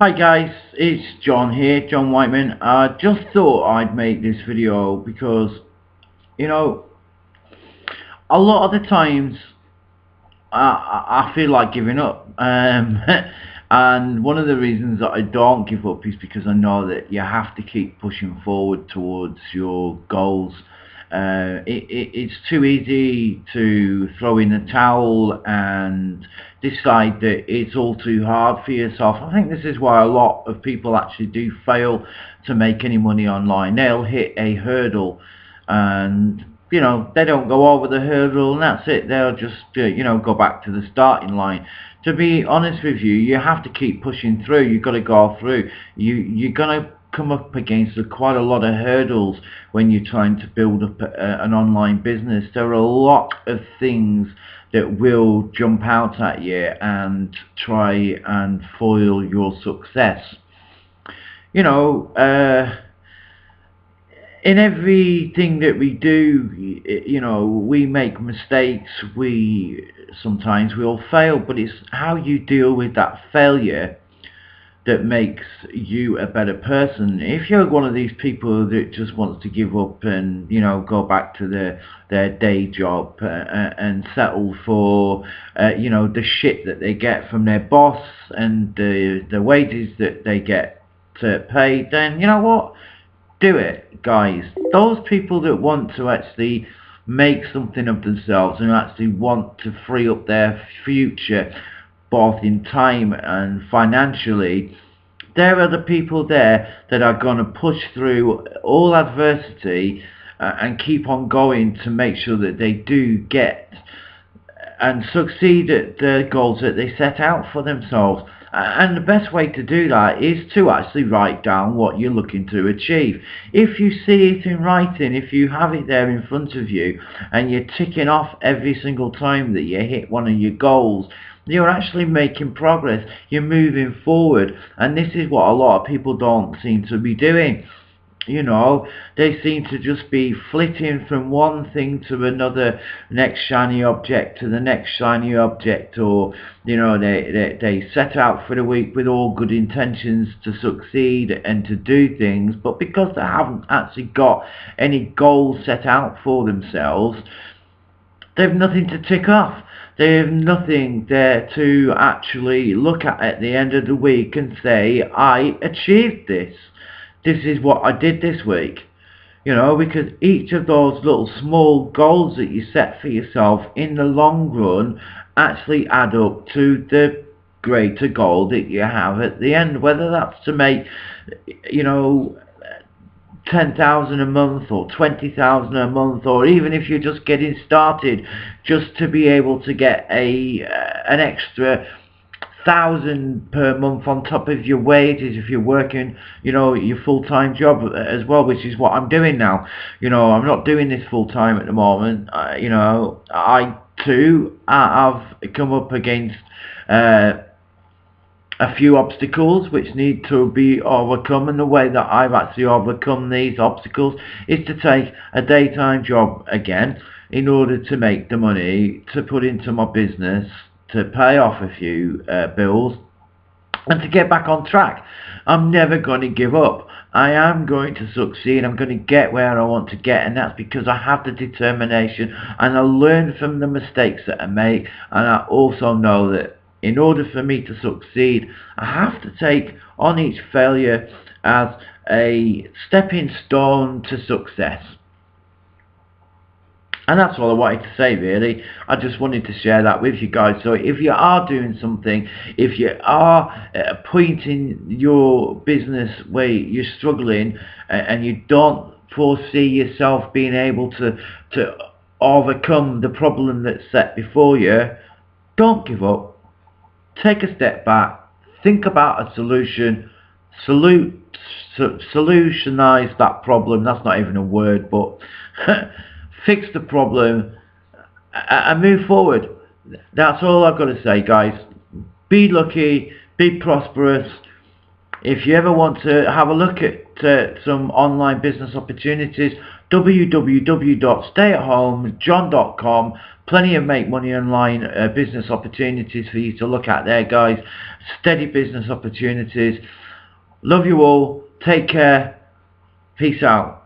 Hi guys, it's John here, John Whiteman. I just thought I'd make this video because, you know, a lot of the times I feel like giving up. And one of the reasons that I don't give up is because I know that you have to keep pushing forward towards your goals. It's too easy to throw in the towel and decide that it's all too hard for yourself. I think this is why a lot of people actually do fail to make any money online. They'll hit a hurdle and they don't go over the hurdle and that's it. They'll just go back to the starting line. To be honest with you, you have to keep pushing through. You've got to go through. You're gonna come up against quite a lot of hurdles when you're trying to build up an online business. There are a lot of things that will jump out at you and try and foil your success. In everything that we do, we make mistakes. Sometimes we'll fail, but it's how you deal with that failure that makes you a better person. If you're one of these people that just wants to give up and go back to their day job and settle for the shit that they get from their boss and the wages that they get paid, then you know what? Do it, guys. Those people that want to actually make something of themselves and actually want to free up their future, both in time and financially, there are the people there that are going to push through all adversity and keep on going to make sure that they do get and succeed at the goals that they set out for themselves. And the best way to do that is to actually write down what you're looking to achieve. If you see it in writing, if you have it there in front of you and you're ticking off every single time that you hit one of your goals, you're actually making progress. You're moving forward. And this is what a lot of people don't seem to be doing. They seem to just be flitting from one thing to another, next shiny object to the next shiny object, or they set out for the week with all good intentions to succeed and to do things, but because they haven't actually got any goals set out for themselves, they've nothing to tick off. They have nothing there to actually look at the end of the week and say, I achieved this. This is what I did this week. Because each of those little small goals that you set for yourself in the long run actually add up to the greater goal that you have at the end, whether that's to make 10,000 a month or 20,000 a month, or even if you're just getting started, just to be able to get an extra 1,000 per month on top of your wages if you're working your full-time job as well, which is what I'm doing now. I'm not doing this full-time at the moment. I too have come up against a few obstacles which need to be overcome, and the way that I've actually overcome these obstacles is to take a daytime job again in order to make the money to put into my business, to pay off a few bills, and to get back on track. I'm never going to give up. I am going to succeed. I'm going to get where I want to get, and that's because I have the determination and I learn from the mistakes that I make, and I also know that in order for me to succeed, I have to take on each failure as a stepping stone to success. And that's all I wanted to say, really. I just wanted to share that with you guys. So if you are doing something, if you are at a point in your business where you're struggling and you don't foresee yourself being able to overcome the problem that's set before you, don't give up. Take a step back. Think about a solution. Solutionize that problem. That's not even a word, but fix the problem and move forward. That's all I've got to say, guys. Be lucky, be prosperous. If you ever want to have a look at some online business opportunities, www.stayathomejohn.com. plenty of make money online business opportunities for you to look at there, guys. Steady business opportunities. Love you all. Take care. Peace out.